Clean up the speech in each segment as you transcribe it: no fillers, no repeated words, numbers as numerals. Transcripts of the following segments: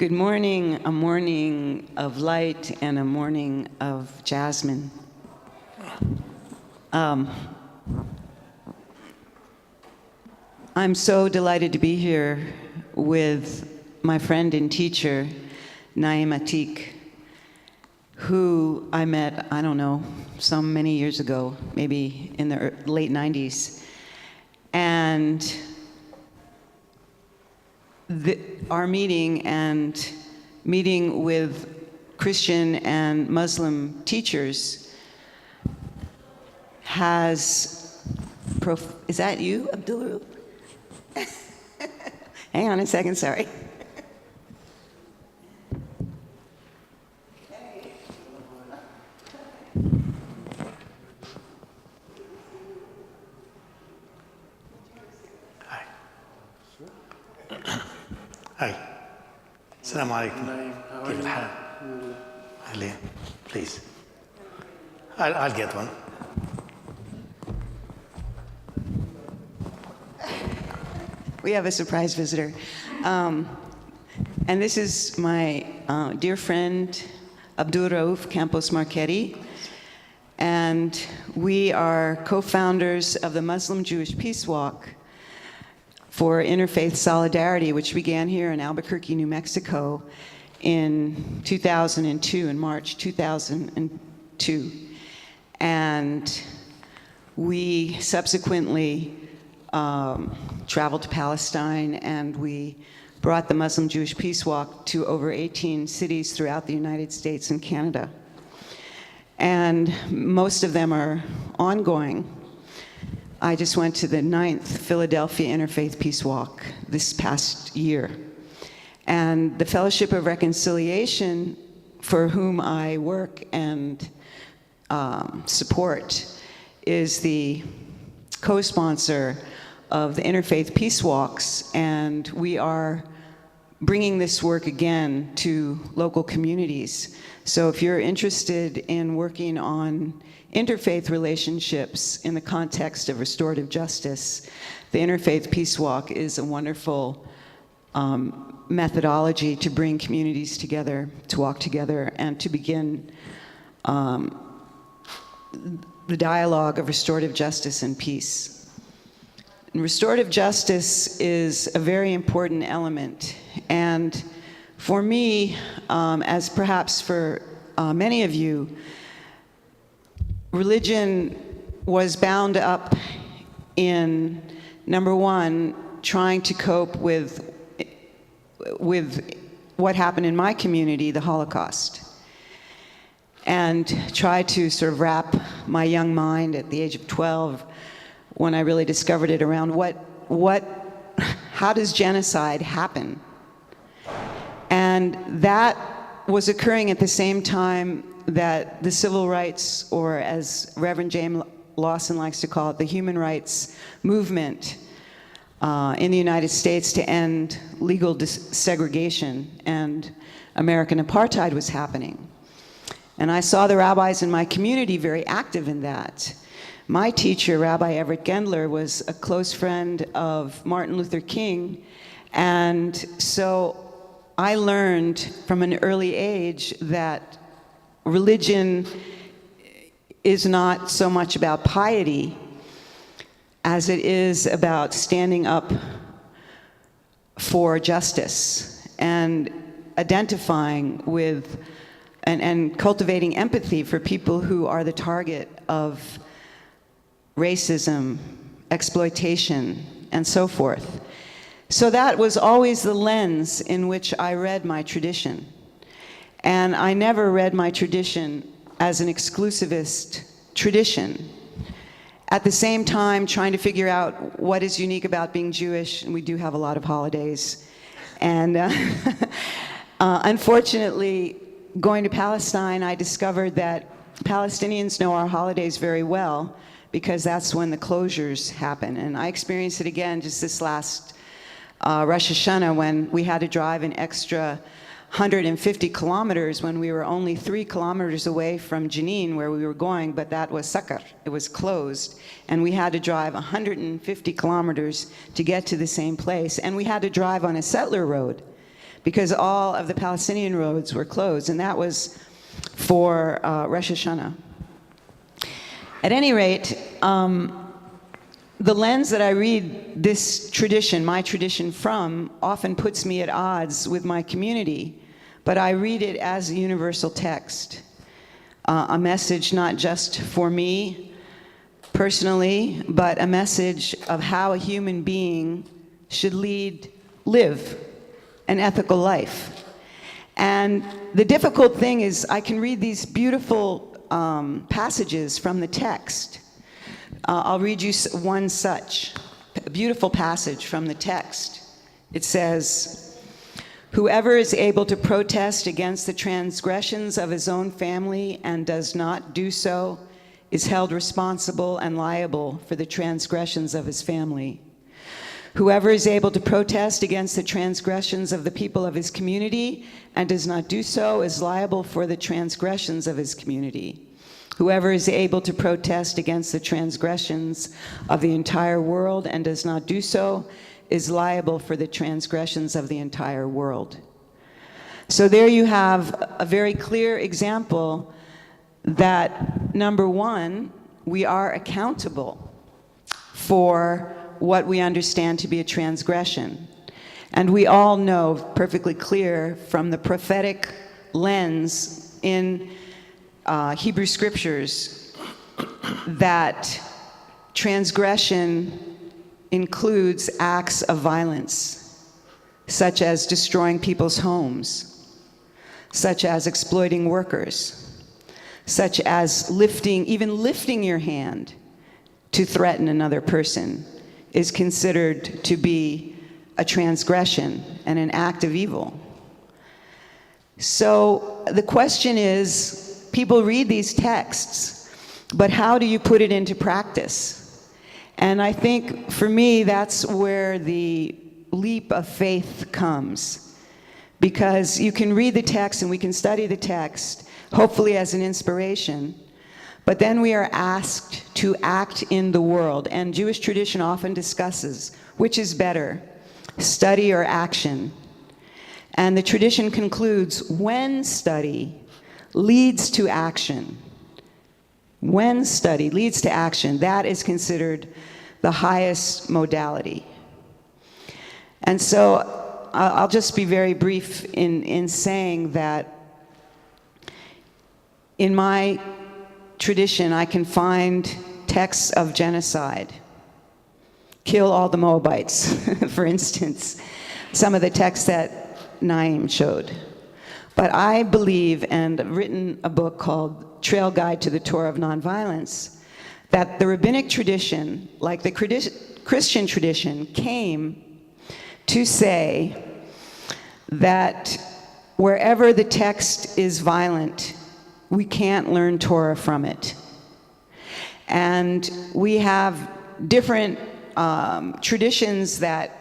Good morning, a morning of light and a morning of jasmine. I'm so delighted to be here with my friend and teacher, Ateek, who I met, I don't know, so many years ago, maybe in the late 90s. And our meeting with Christian and Muslim teachers has, is that you, Abdullah? Hang on a second, sorry. Hi. Assalamu alaikum. Give it hand. Ali, please. I'll get one. We have a surprise visitor. And this is my dear friend, Abdul Rauf Campos Marchetti. And we are co-founders of the Muslim-Jewish Peace Walk for Interfaith Solidarity, which began here in Albuquerque, New Mexico in 2002, in March 2002. And we subsequently traveled to Palestine, and we brought the Muslim-Jewish Peace Walk to over 18 cities throughout the United States and Canada. And most of them are ongoing. I just went to the 9th Philadelphia Interfaith Peace Walk this past year. And the Fellowship of Reconciliation, for whom I work and support, is the co-sponsor of the Interfaith Peace Walks, and we are bringing this work again to local communities. So if you're interested in working on interfaith relationships in the context of restorative justice, the Interfaith Peace Walk is a wonderful methodology to bring communities together, to walk together, and to begin the dialogue of restorative justice and peace. And restorative justice is a very important element, and for me, as perhaps for many of you, religion was bound up in, number one, trying to cope with what happened in my community, the Holocaust, and try to sort of wrap my young mind at the age of 12, when I really discovered it, around how does genocide happen? And that was occurring at the same time that the civil rights, or as Reverend James Lawson likes to call it, the human rights movement in the United States to end legal segregation and American apartheid was happening. And I saw the rabbis in my community very active in that. My teacher, Rabbi Everett Gendler, was a close friend of Martin Luther King, and so I learned from an early age that religion is not so much about piety as it is about standing up for justice and identifying with and cultivating empathy for people who are the target of racism, exploitation, and so forth. So that was always the lens in which I read my tradition. And I never read my tradition as an exclusivist tradition. At the same time, trying to figure out what is unique about being Jewish, and we do have a lot of holidays. And unfortunately, going to Palestine, I discovered that Palestinians know our holidays very well, because that's when the closures happen. And I experienced it again just this last Rosh Hashanah, when we had to drive an extra 150 kilometers when we were only 3 kilometers away from Jenin, where we were going, but that was Sakar. It was closed. And we had to drive 150 kilometers to get to the same place. And we had to drive on a settler road, because all of the Palestinian roads were closed, and that was for Rosh Hashanah. At any rate, the lens that I read this tradition, my tradition from, often puts me at odds with my community, but I read it as a universal text, a message not just for me personally, but a message of how a human being should live an ethical life. And the difficult thing is I can read these beautiful passages from the text. I'll read you one such, a beautiful passage from the text. It says, "Whoever is able to protest against the transgressions of his own family and does not do so is held responsible and liable for the transgressions of his family. Whoever is able to protest against the transgressions of the people of his community and does not do so is liable for the transgressions of his community. Whoever is able to protest against the transgressions of the entire world and does not do so is liable for the transgressions of the entire world." So there you have a very clear example that, number one, we are accountable for what we understand to be a transgression. And we all know perfectly clear from the prophetic lens in Hebrew scriptures that transgression includes acts of violence, such as destroying people's homes, such as exploiting workers, such as even lifting your hand to threaten another person is considered to be a transgression and an act of evil. So the question is, people read these texts, but how do you put it into practice? And I think for me, that's where the leap of faith comes. Because you can read the text and we can study the text, hopefully as an inspiration, but then we are asked to act in the world. And Jewish tradition often discusses which is better, study or action. And the tradition concludes, when study leads to action, when study leads to action, that is considered the highest modality. And so I'll just be very brief in saying that in my tradition, I can find texts of genocide. Kill all the Moabites, for instance, some of the texts that Naim showed. But I believe, and I've written a book called Trail Guide to the Torah of Nonviolence, that the rabbinic tradition, like the Christian tradition, came to say that wherever the text is violent, we can't learn Torah from it. And we have different traditions that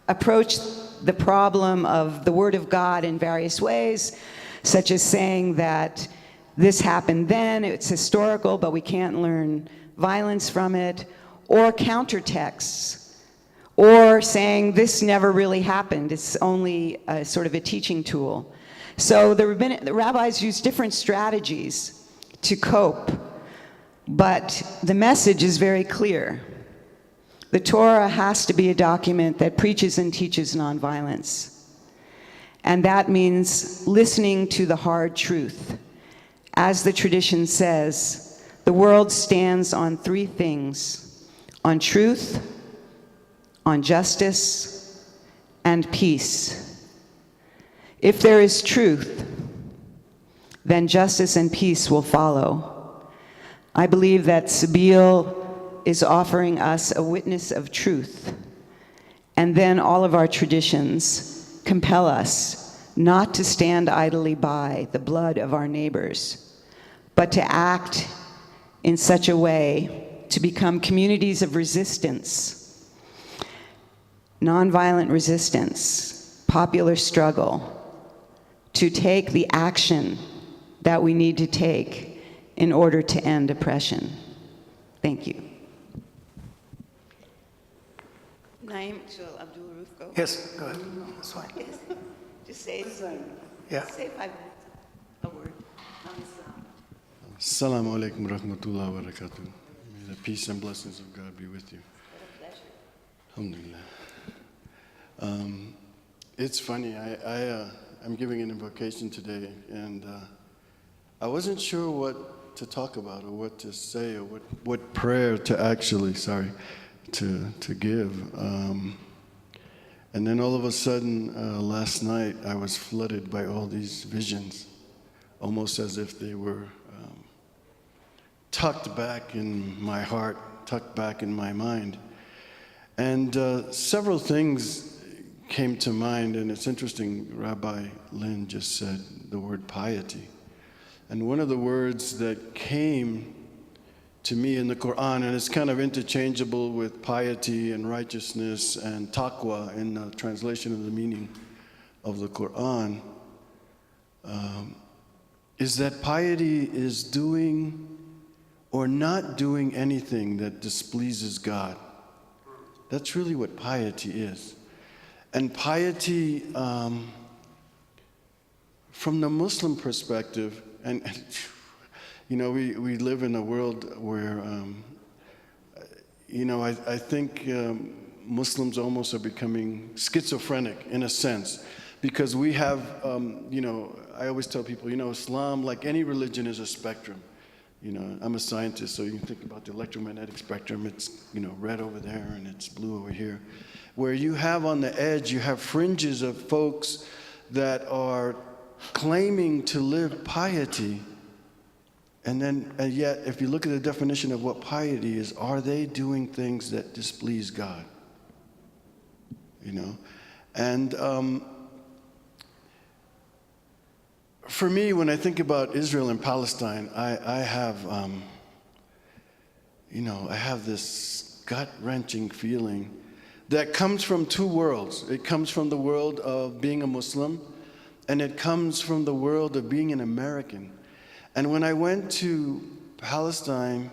approach the problem of the Word of God in various ways, such as saying that this happened then, it's historical, but we can't learn violence from it, or countertexts, or saying this never really happened, it's only a sort of a teaching tool. So the rabbis use different strategies to cope, but the message is very clear. The Torah has to be a document that preaches and teaches nonviolence. And that means listening to the hard truth. As the tradition says, the world stands on three things: on truth, on justice, and peace. If there is truth, then justice and peace will follow. I believe that Sabeel is offering us a witness of truth. And then all of our traditions compel us not to stand idly by the blood of our neighbors, but to act in such a way to become communities of resistance, nonviolent resistance, popular struggle, to take the action that we need to take in order to end oppression. Thank you. Naim, shall Abdul Roof go? Yes, go ahead. That's fine. Yes. Just say, Yeah. say 5 minutes, a word on Islam. Assalamu alaikum rahmatullahi wa barakatuh. May the peace and blessings of God be with you. Alhamdulillah. It's funny, I'm giving an invocation today, and I wasn't sure what to talk about or what to say or what prayer to actually, to give. And then all of a sudden, last night, I was flooded by all these visions, almost as if they were tucked back in my heart, tucked back in my mind. And several things came to mind, and it's interesting, Rabbi Lynn just said the word piety. And one of the words that came to me in the Quran, and it's kind of interchangeable with piety and righteousness and taqwa in the translation of the meaning of the Quran, is that piety is doing or not doing anything that displeases God. That's really what piety is. And piety, from the Muslim perspective, and you know, we live in a world where, you know, I think Muslims almost are becoming schizophrenic in a sense, because we have, you know, I always tell people, you know, Islam, like any religion, is a spectrum. You know, I'm a scientist, so you can think about the electromagnetic spectrum. It's, you know, red over there and it's blue over here. Where you have on the edge, you have fringes of folks that are claiming to live piety. And yet, if you look at the definition of what piety is, are they doing things that displease God? You know? And for me, when I think about Israel and Palestine, I have, you know, I have this gut-wrenching feeling that comes from two worlds. It comes from the world of being a Muslim, and it comes from the world of being an American. And when I went to Palestine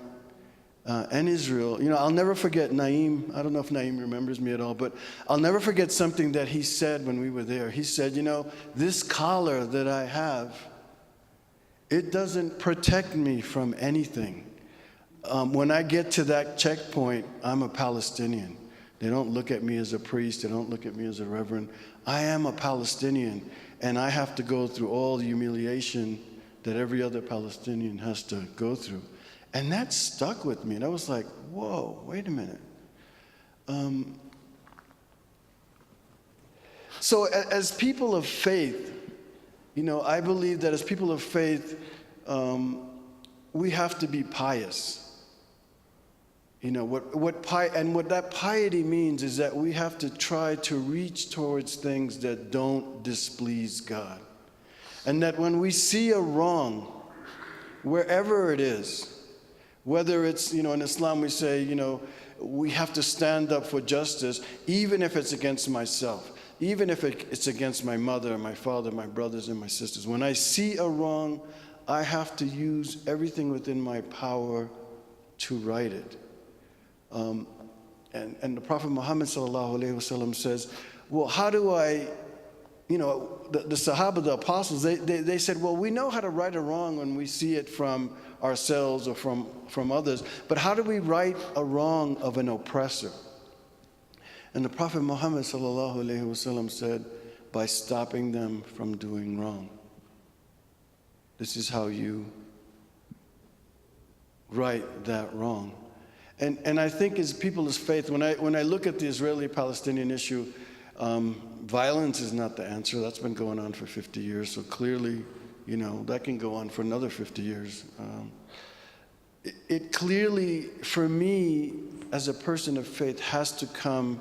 and Israel, you know, I'll never forget Naeem. I don't know if Naeem remembers me at all, but I'll never forget something that he said when we were there. He said, you know, this collar that I have, it doesn't protect me from anything. When I get to that checkpoint, I'm a Palestinian. They don't look at me as a priest. They don't look at me as a reverend. I am a Palestinian, and I have to go through all the humiliation that every other Palestinian has to go through. And that stuck with me. And I was like, whoa, wait a minute. So as people of faith, you know, I believe that as people of faith, we have to be pious. You know, what that piety means is that we have to try to reach towards things that don't displease God. And that when we see a wrong, wherever it is, whether it's, you know, in Islam we say, you know, we have to stand up for justice, even if it's against myself, even if it's against my mother, my father, my brothers, and my sisters. When I see a wrong, I have to use everything within my power to right it. And the Prophet Muhammad ﷺ says, well, how do I, you know, the Sahaba, the apostles, they said, well, we know how to right a wrong when we see it from ourselves or from others, but how do we right a wrong of an oppressor? And the Prophet Muhammad ﷺ said, by stopping them from doing wrong. This is how you right that wrong. And I think as people as faith, when I look at the Israeli-Palestinian issue, violence is not the answer. That's been going on for 50 years. So clearly, you know, that can go on for another 50 years. It clearly, for me, as a person of faith, has to come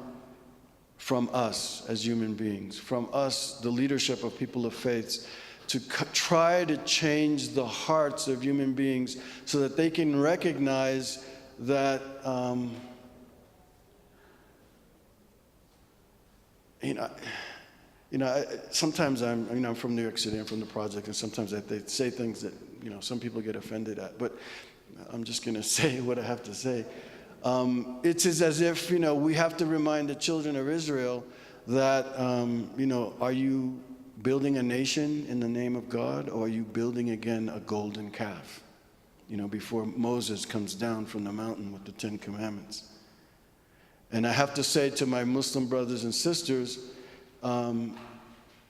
from us as human beings, from us, the leadership of people of faith, to try to change the hearts of human beings so that they can recognize that, sometimes I'm from New York City, I'm from the project, and sometimes they say things that, you know, some people get offended at, but I'm just going to say what I have to say. It's as if, you know, we have to remind the children of Israel that, you know, are you building a nation in the name of God, or are you building again a golden calf? Before Moses comes down from the mountain with the 10 Commandments. And I have to say to my Muslim brothers and sisters, and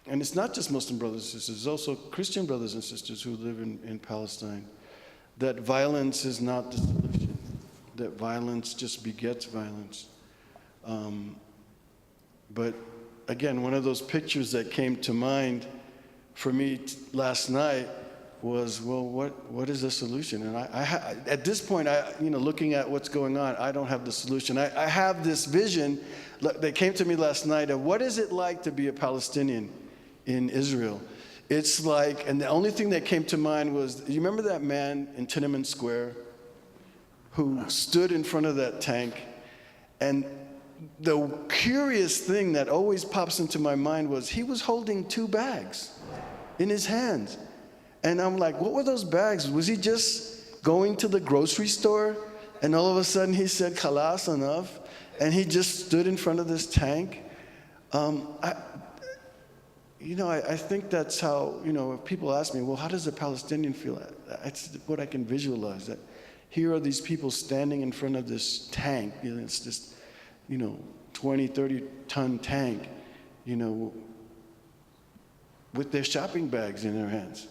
it's not just Muslim brothers and sisters, it's also Christian brothers and sisters who live in Palestine, that violence is not the solution, that violence just begets violence. But again, one of those pictures that came to mind for me last night was, well, what is the solution? And I at this point, looking at what's going on, I don't have the solution. I have this vision that came to me last night of what is it like to be a Palestinian in Israel? It's like, and the only thing that came to mind was, you remember that man in Tiananmen Square who stood in front of that tank? And the curious thing that always pops into my mind was he was holding 2 bags in his hands. And I'm like, what were those bags? Was he just going to the grocery store? And all of a sudden he said, "Khalas, enough." And he just stood in front of this tank. I think that's how, if people ask me, well, how does a Palestinian feel? It's what I can visualize. That here are these people standing in front of this tank. It's this, 20, 30-ton tank, with their shopping bags in their hands.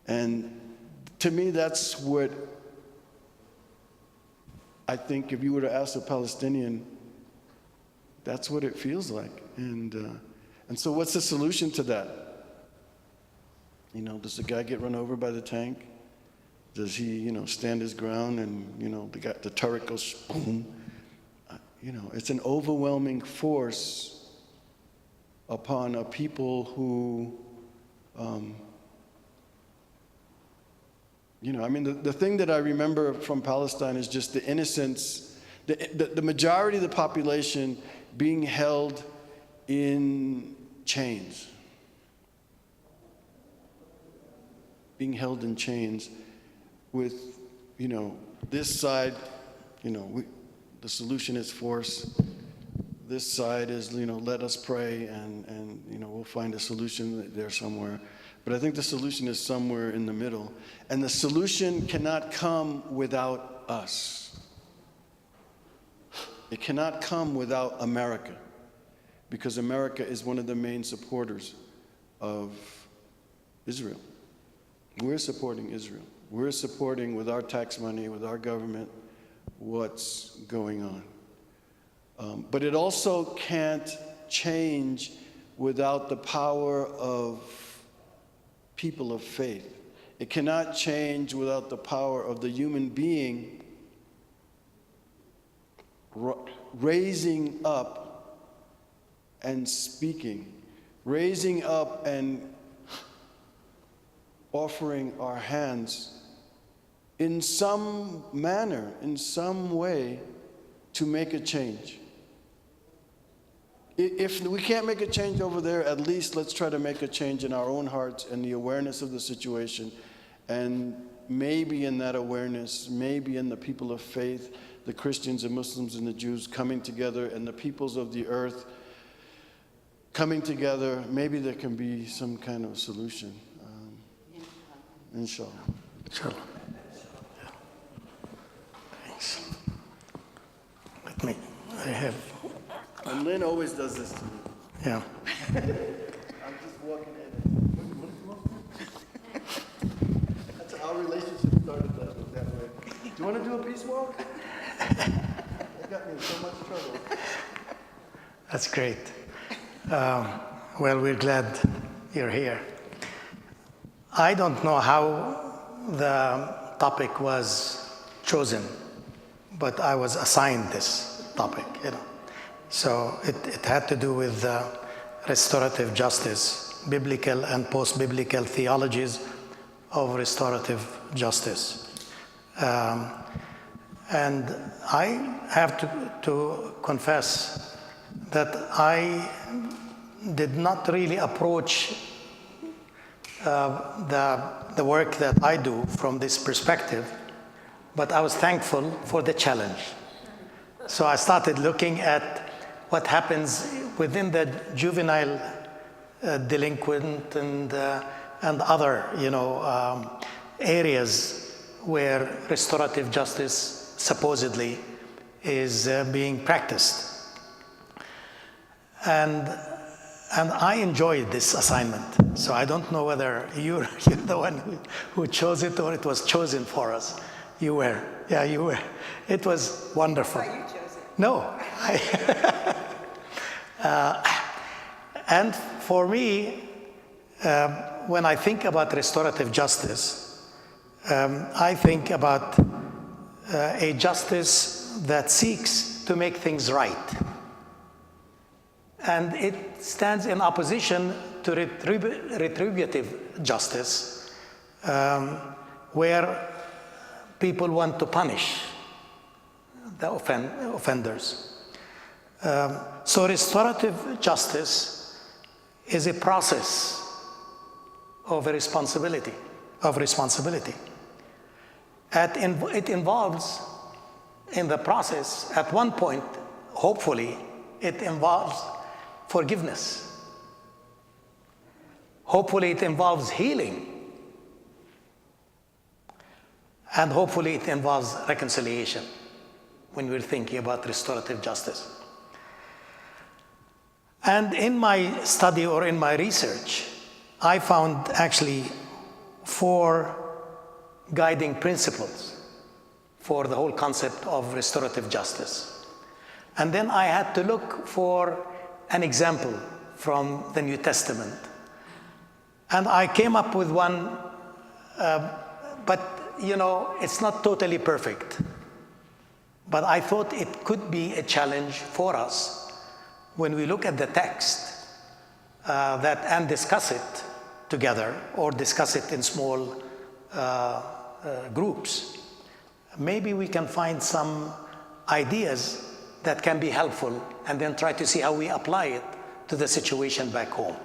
And to me, that's what I think if you were to ask a Palestinian, that's what it feels like. And so what's the solution to that? Does the guy get run over by the tank? Does he, stand his ground and, the turret goes boom? It's an overwhelming force upon a people who, the thing that I remember from Palestine is just the innocence, the majority of the population being held in chains. Being held in chains with, this side, the solution is force. This side is, let us pray and we'll find a solution there somewhere. But I think the solution is somewhere in the middle. And the solution cannot come without us. It cannot come without America, because America is one of the main supporters of Israel. We're supporting Israel. We're supporting, with our tax money, with our government, what's going on. But it also can't change without the power of people of faith. It cannot change without the power of the human being raising up and speaking, raising up and offering our hands in some manner, in some way, to make a change. If we can't make a change over there, at least let's try to make a change in our own hearts and the awareness of the situation. And maybe in that awareness, maybe in the people of faith, the Christians and Muslims and the Jews coming together, and the peoples of the earth coming together, maybe there can be some kind of solution. Inshallah. Inshallah. Yeah. Thanks. I have. And Lynn always does this to me. Yeah. I'm just walking in. That's how our relationship started that way. Do you want to do a peace walk? That got me in so much trouble. That's great. Well, we're glad you're here. I don't know how the topic was chosen, but I was assigned this topic, So it had to do with restorative justice, biblical and post-biblical theologies of restorative justice. And I have to confess that I did not really approach the work that I do from this perspective, but I was thankful for the challenge. So I started looking at what happens within the juvenile delinquent and other, areas where restorative justice supposedly is being practiced. And I enjoyed this assignment. So I don't know whether you're the one who chose it or it was chosen for us. You were. Yeah, you were. It was wonderful. Oh, you chose it. No. And for me, when I think about restorative justice, I think about a justice that seeks to make things right. And it stands in opposition to retributive justice, where people want to punish the offenders. So restorative justice is a process of responsibility. It involves, in the process, at one point, hopefully, it involves forgiveness. Hopefully it involves healing. And hopefully it involves reconciliation when we're thinking about restorative justice. And in my study or in my research, I found actually 4 guiding principles for the whole concept of restorative justice. And then I had to look for an example from the New Testament. And I came up with one, but it's not totally perfect. But I thought it could be a challenge for us when we look at the text and discuss it together or discuss it in small groups. Maybe we can find some ideas that can be helpful and then try to see how we apply it to the situation back home.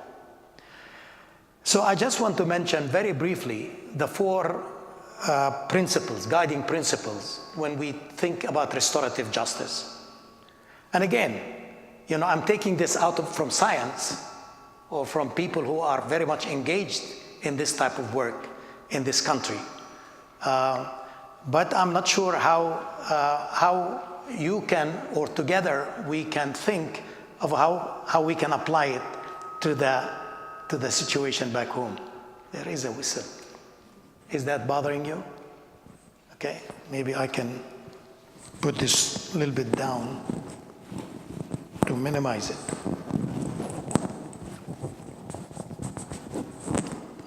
So I just want to mention very briefly the 4 principles, guiding principles, when we think about restorative justice. And again, I'm taking this from science or from people who are very much engaged in this type of work in this country. But I'm not sure how you can, or together we can think of how we can apply it to the situation back home. There is a whistle. Is that bothering you? Okay, maybe I can put this a little bit down to minimize it.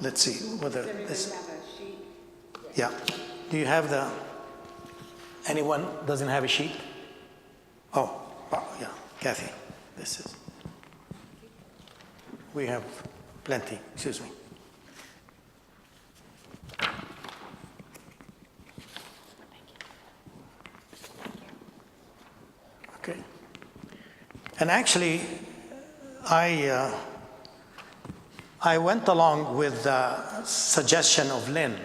Let's see whether this. Have a sheet? Yeah. Do you have anyone doesn't have a sheet? Oh, yeah, Kathy, this is. We have plenty, excuse me. Okay. And actually, I went along with the suggestion of Lynn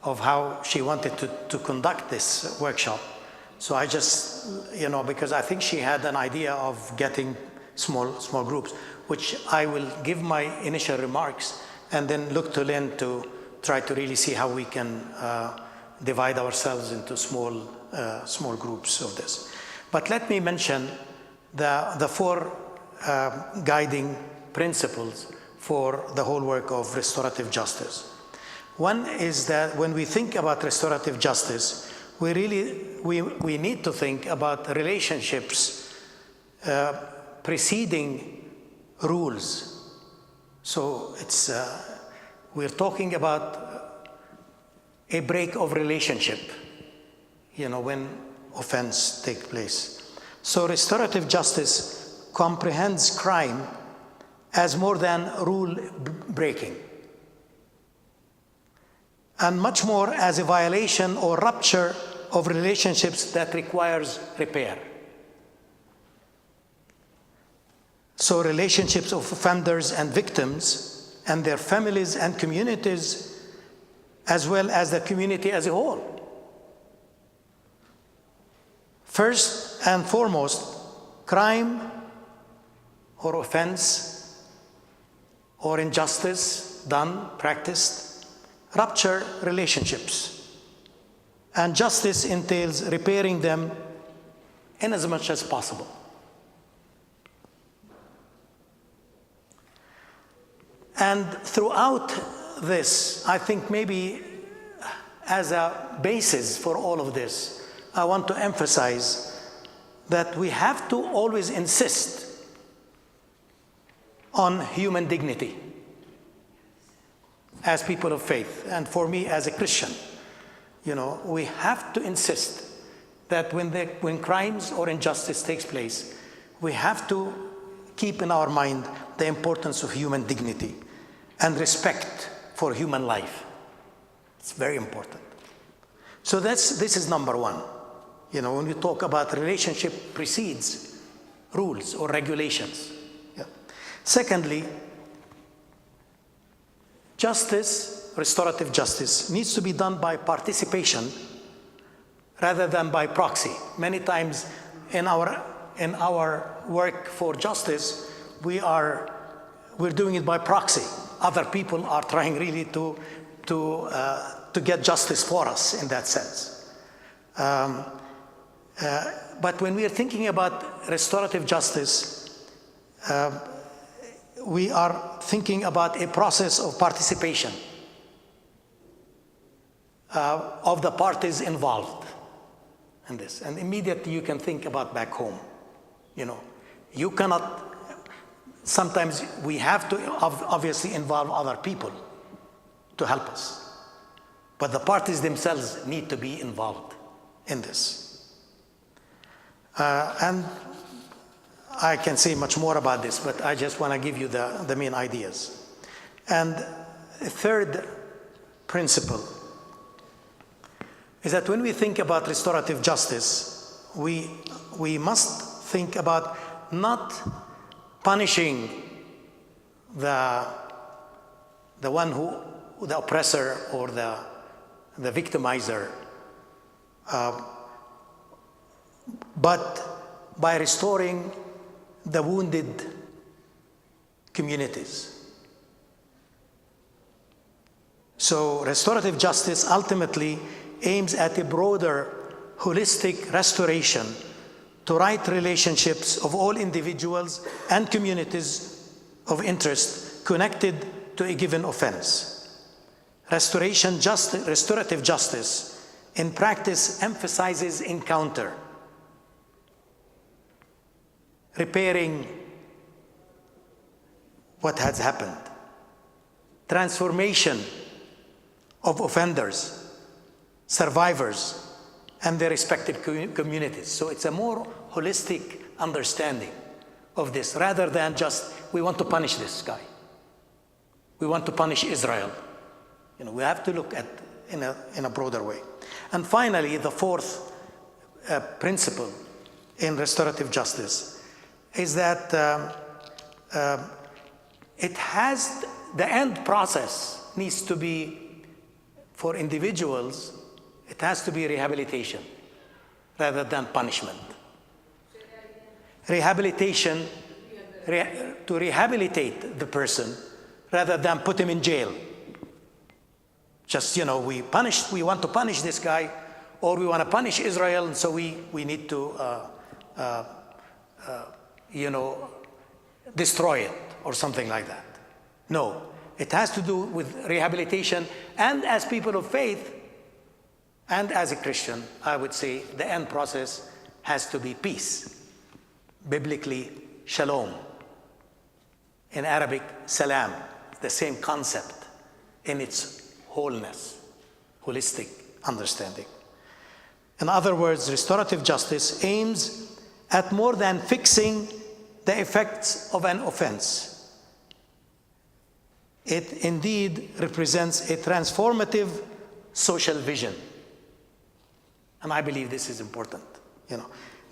of how she wanted to conduct this workshop. So I just, because I think she had an idea of getting small groups, which I will give my initial remarks and then look to Lynn to try to really see how we can divide ourselves into small groups of this. But let me mention the 4 guiding principles for the whole work of restorative justice. One is that when we think about restorative justice, we need to think about relationships preceding rules. So we're talking about a break of relationship, when offense takes place. So restorative justice comprehends crime as more than rule breaking, and much more as a violation or rupture of relationships that requires repair. So relationships of offenders and victims and their families and communities, as well as the community as a whole. First and foremost, crime or offense or injustice done, practiced, rupture relationships. And justice entails repairing them in as much as possible. And throughout this, I think maybe as a basis for all of this, I want to emphasize that we have to always insist on human dignity as people of faith. And for me as a Christian, we have to insist that when crimes or injustice takes place, we have to keep in our mind the importance of human dignity and respect for human life. It's very important. So this is number one. When we talk about relationship precedes rules or regulations. Yeah. Secondly, justice, restorative justice, needs to be done by participation rather than by proxy. Many times in our work for justice, we're doing it by proxy. Other people are trying really to get justice for us in that sense. But when we are thinking about restorative justice, we are thinking about a process of participation of the parties involved in this. And immediately you can think about back home. You cannot, sometimes we have to obviously involve other people to help us. But the parties themselves need to be involved in this. And I can say much more about this, but I just want to give you the main ideas. And a third principle is that when we think about restorative justice, we must think about not punishing the oppressor or the victimizer, but by restoring the wounded communities. So restorative justice ultimately aims at a broader, holistic restoration to right relationships of all individuals and communities of interest connected to a given offense. Restorative justice in practice emphasizes encounter, repairing what has happened, transformation of offenders, survivors, and their respective communities. So it's a more holistic understanding of this, rather than just, we want to punish this guy. We want to punish Israel. We have to look at in a broader way. And finally, the fourth principle in restorative justice is that the end process needs to be, for individuals, it has to be rehabilitation rather than punishment. Rehabilitation, to rehabilitate the person rather than put him in jail. Just, we want to punish this guy, or we want to punish Israel, and so we need to destroy it or something like that. No, it has to do with rehabilitation. And as people of faith, and as a Christian, I would say the end process has to be peace. Biblically, shalom. In Arabic, salam. The same concept in its wholeness, holistic understanding. In other words, restorative justice aims at more than fixing the effects of an offense. It indeed represents a transformative social vision. And I believe this is important.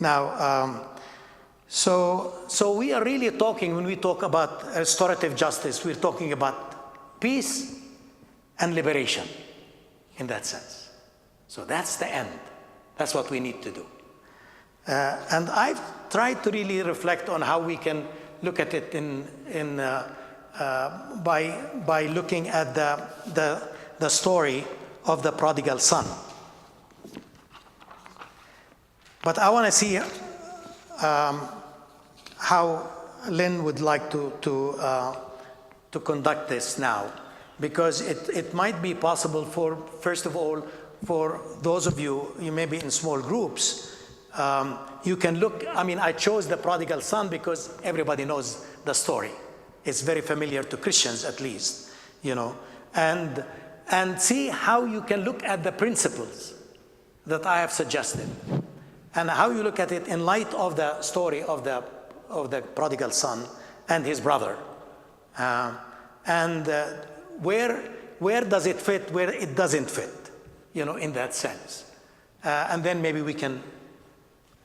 Now, so we are really talking, when we talk about restorative justice, we're talking about peace and liberation in that sense. So that's the end. That's what we need to do. And I've tried to really reflect on how we can look at it in by looking at the story of the prodigal son. But I want to see how Lynn would like to conduct this now, because it might be possible for, first of all, for those of you, you may be in small groups, you can look, I mean, I chose the prodigal son because everybody knows the story. It's very familiar to Christians, at least, you know, and see how you can look at the principles that I have suggested, and how you look at it in light of the story of the prodigal son and his brother, and where does it fit, where it doesn't fit, you know, in that sense, and then maybe we can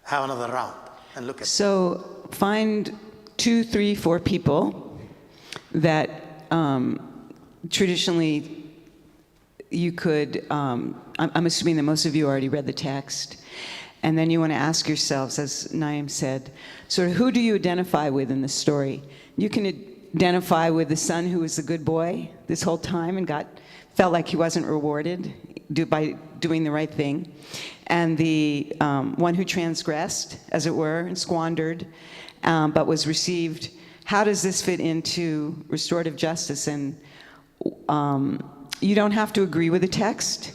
have another round and look at it. So find 2, 3, 4 people that traditionally you could, I'm assuming that most of you already read the text, and then you want to ask yourselves, as Naeem said, sort of who do you identify with in the story? You can identify with the son who was a good boy this whole time and felt like he wasn't rewarded by doing the right thing, and the one who transgressed, as it were, and squandered, but was received. How does this fit into restorative justice? And you don't have to agree with the text,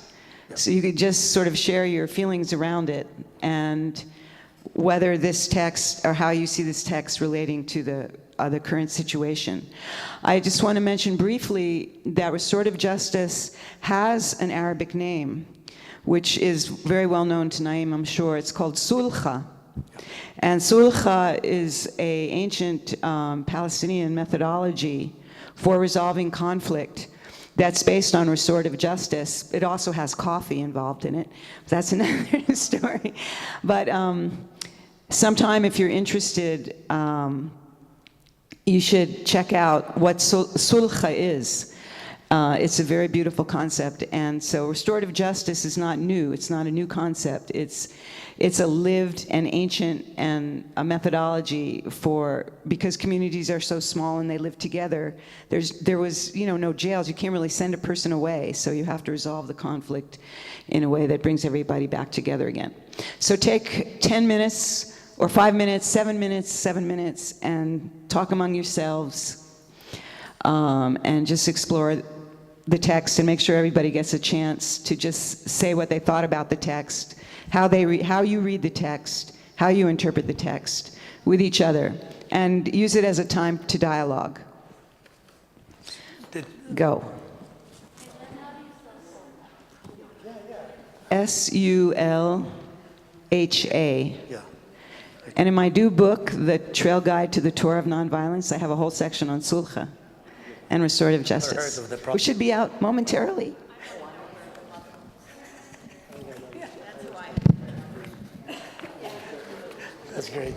so you could just sort of share your feelings around it, and whether this text, or how you see this text relating to the current situation. I just want to mention briefly that restorative justice has an Arabic name, which is very well known to Naeem, I'm sure. It's called sulha. And sulha is an ancient Palestinian methodology for resolving conflict that's based on restorative justice. It also has coffee involved in it. That's another story. But sometime, if you're interested, you should check out what sulha is. It's a very beautiful concept, and so restorative justice is not new. It's not a new concept. It's a lived and ancient and a methodology because communities are so small and they live together. There was no jails. You can't really send a person away, so you have to resolve the conflict in a way that brings everybody back together again. So take 10 minutes or 5 minutes, 7 minutes, and talk among yourselves, and just explore the text and make sure everybody gets a chance to just say what they thought about the text, how you read the text, how you interpret the text with each other, and use it as a time to dialogue. Go. Sulha. Yeah. And in my new book, The Trail Guide to the Torah of Nonviolence, I have a whole section on sulha and restorative justice, which should be out momentarily. That's great.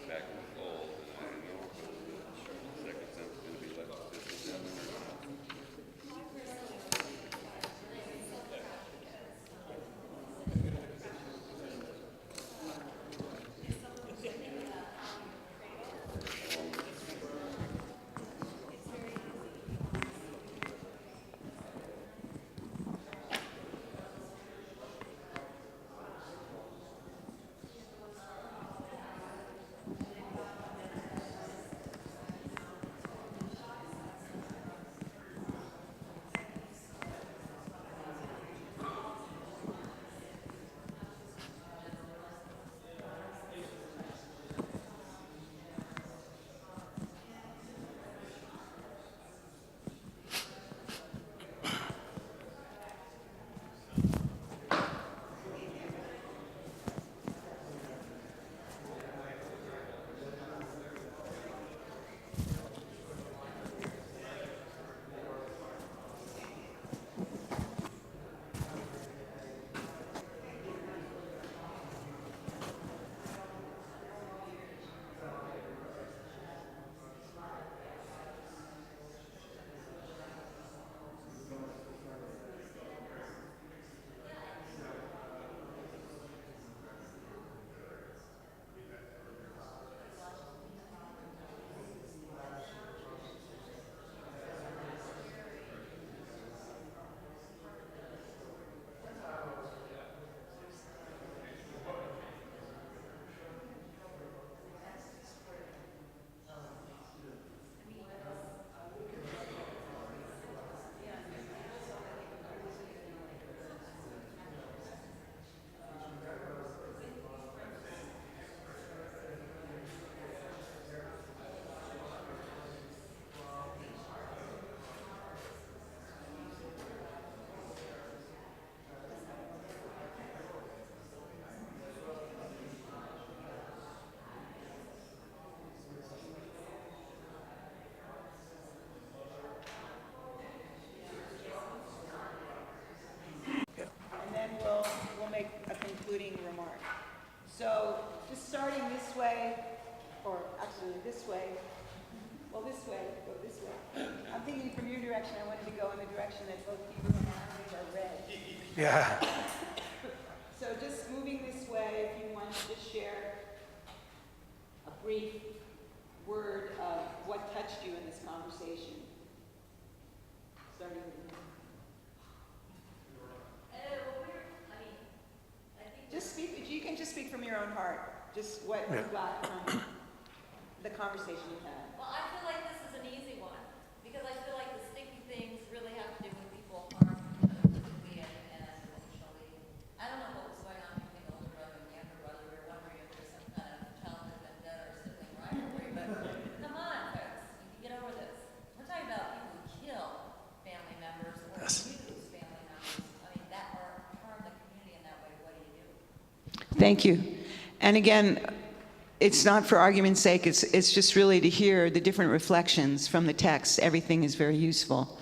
Back in the fold, starting this way, or actually this way. Well, this way, go this way. I'm thinking from your direction, I wanted to go in the direction that both Hebrew and Arabic are red. Yeah. So just moving this way, if you want to just share a brief word of what touched you in this conversation. Starting with you. Just speak, you can just speak from your own heart, just what you got from the conversation you had. Well, I feel like this is an easy one, because I feel like the sticky things really have to do with people harmed physically and emotionally. I don't know what was going on between the older brother and the younger brother. We were wondering if there's some kind of childhood vendetta or sibling rivalry, but come on, folks, you can get over this. We're talking about people who kill family members or abuse family members. I mean, that or harm the community in that way. What do you do? Thank you. And again, it's not for argument's sake, it's just really to hear the different reflections from the text. Everything is very useful.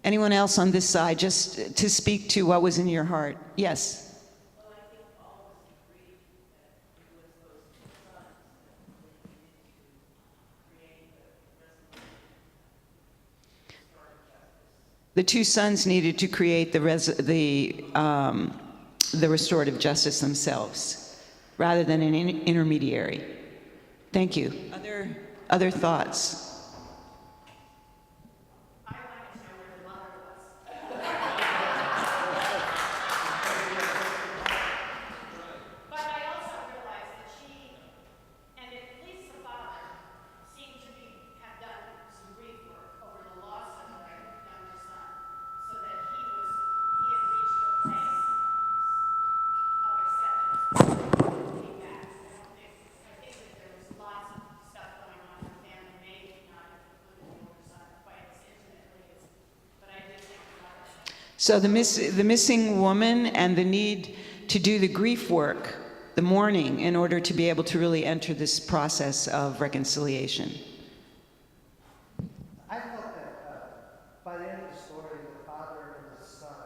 Anyone else on this side, just to speak to what was in your heart? Yes? Well, I think all of us agree that it was those two sons that really needed to create the restorative justice. The two sons needed to create the restorative justice themselves, rather than an intermediary. Thank you. Other thoughts? I wanted to know where the mother was. But I also realized that she, and at least the father, seemed to have done some grief work over the loss of their younger son, so that he had reached a place of acceptance when he came back. I think that there was lots of stuff going on in the family, maybe not including the older son quite as intimately, but I did think about it. So the missing woman and the need to do the grief work, the mourning, in order to be able to really enter this process of reconciliation. I felt that by the end of the story, the father and the son,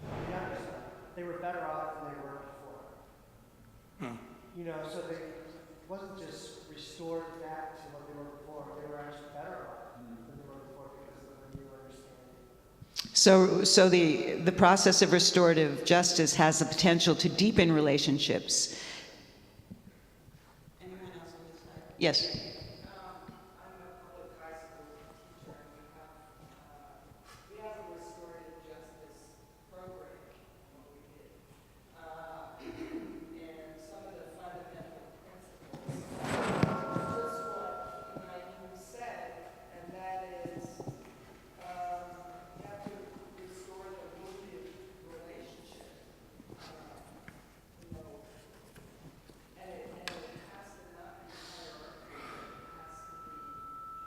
the younger son, they were better off than they were before. You know, so they wasn't just restored back to what they were before, they were actually better off than they were before because of the new understanding. So the process of restorative justice has the potential to deepen relationships. Anyone else on this side? Yes. I'm a public high school teacher, and we have a restorative justice program, what we did. And some of the fundamental principles, just what Immanuel said, and that is you have to restore the wounded relationship. You know, and it has to not be hierarchical. It has to be,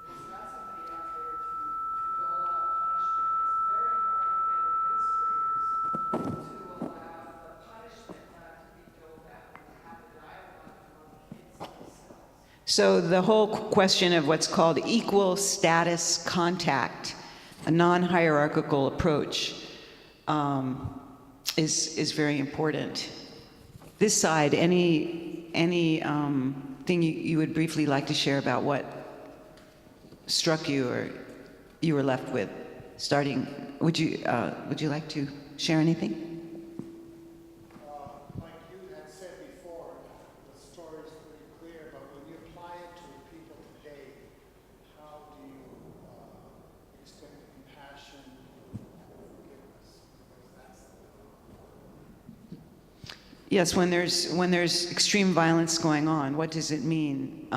there's not somebody out there to dole out punishment. It's very hard to get administrators to allow the punishment not to be doled out and have a dialogue among kids themselves. So the whole question of what's called equal status contact, a non-hierarchical approach, is very important. This side, any thing you would briefly like to share about what struck you or you were left with? Starting, would you like to share anything? Like you had said before, the story is pretty clear, but when you apply it to people today, how do you extend compassion and forgiveness? Because that's the Yes, when there's extreme violence going on, what does it mean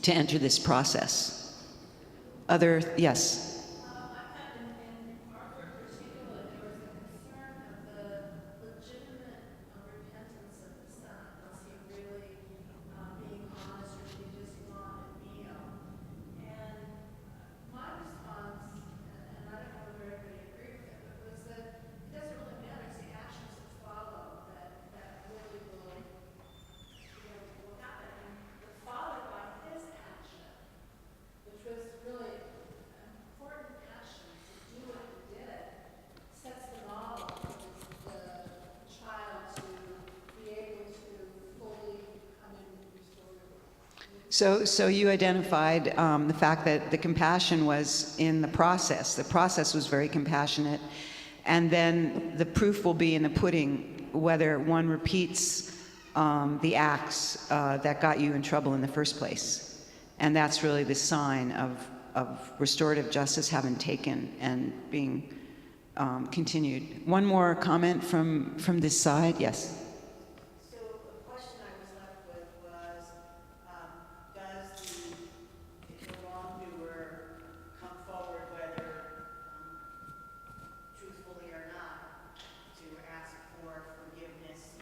to enter this process? Yes. I thought in Arthur in particular, there was a concern of the legitimate repentance of the son. Was he really being honest, or did he just want a meal? And my response, and I don't know whether everybody agreed with it, but was that it doesn't really matter. It's the actions that follow that really will happen. And the father, by his action, which was really important So you identified the fact that the compassion was in the process. The process was very compassionate. And then the proof will be in the pudding, whether one repeats the acts that got you in trouble in the first place. And that's really the sign of restorative justice having taken and being continued. One more comment from this side. Yes. So the question I was left with was, does the wrongdoer come forward, whether truthfully or not, to ask for forgiveness?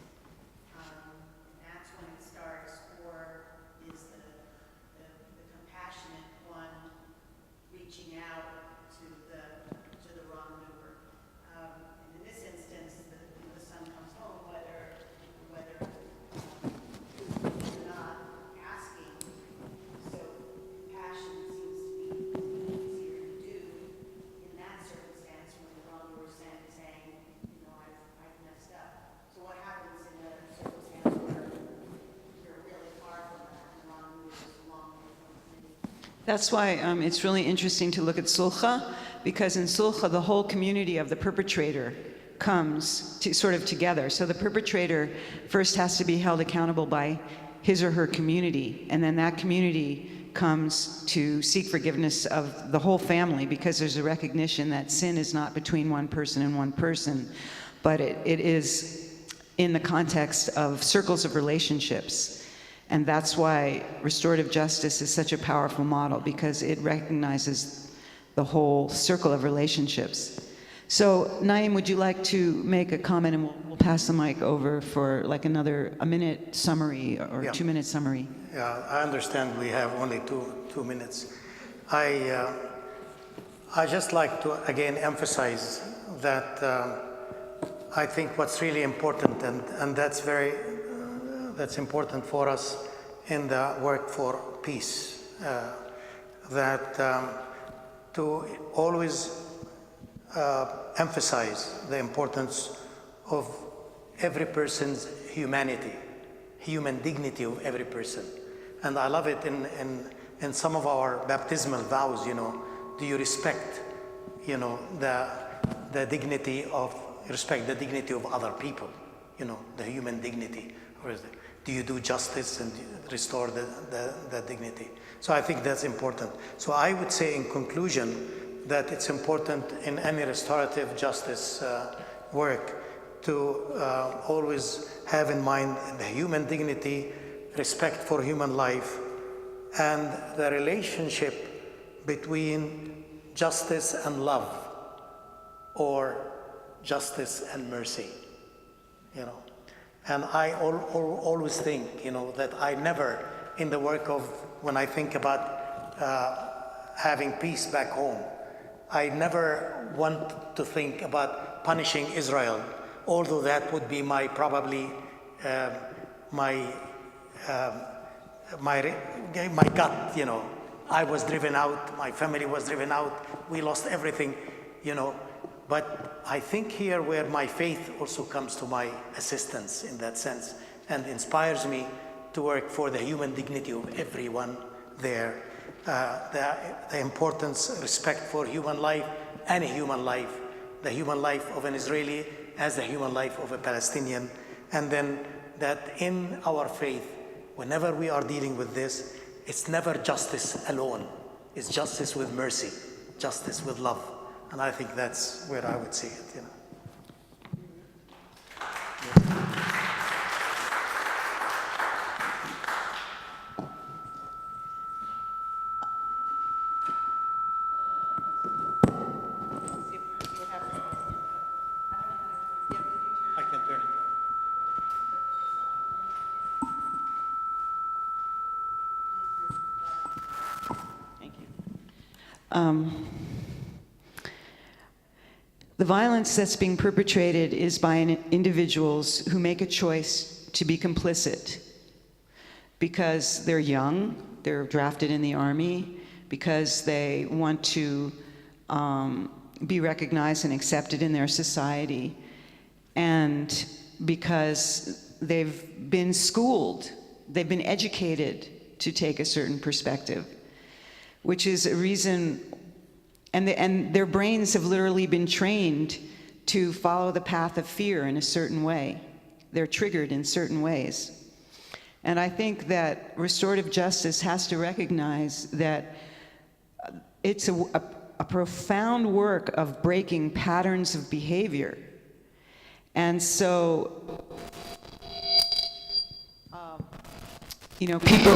That's when it starts, or is the compassionate one reaching out to the wrongdoer? And in this instance, the son comes home, whether you're not asking. So compassion seems to be easier to do in that circumstance when the wrongdoer is saying, I've messed up. So what happens in a circumstance where you're really far from that and the wrongdoer is a long way from the That's why it's really interesting to look at sulcha, because in sulcha, the whole community of the perpetrator comes sort of together. So the perpetrator first has to be held accountable by his or her community, and then that community comes to seek forgiveness of the whole family, because there's a recognition that sin is not between one person and one person, but it is in the context of circles of relationships. And that's why restorative justice is such a powerful model, because it recognizes the whole circle of relationships. So, Naeem, would you like to make a comment, and we'll pass the mic over for like a minute summary or Yeah. 2-minute summary. Yeah, I understand we have only two minutes. I just like to again emphasize that I think what's really important, and that's important for us in the work for peace, to always emphasize the importance of every person's humanity, human dignity of every person. And I love it in some of our baptismal vows, do you respect, the dignity of other people, the human dignity, or do you do justice and restore the dignity? So I think that's important. So I would say in conclusion that it's important in any restorative justice work to always have in mind the human dignity, respect for human life, and the relationship between justice and love, or justice and mercy, And I always think, that I never, in the work of, when I think about having peace back home, I never want to think about punishing Israel, although that would be my gut, I was driven out, my family was driven out, we lost everything, But I think here where my faith also comes to my assistance in that sense, and inspires me to work for the human dignity of everyone there, the importance, respect for human life, any human life, the human life of an Israeli as the human life of a Palestinian, and then that in our faith, whenever we are dealing with this, it's never justice alone, it's justice with mercy, justice with love. And I think that's where I would see it, I can turn it on. Thank you. The violence that's being perpetrated is by individuals who make a choice to be complicit because they're young, they're drafted in the army, because they want to be recognized and accepted in their society, and because they've been schooled, they've been educated to take a certain perspective, which is a reason, and their brains have literally been trained to follow the path of fear in a certain way. They're triggered in certain ways. And I think that restorative justice has to recognize that it's a profound work of breaking patterns of behavior. And so, people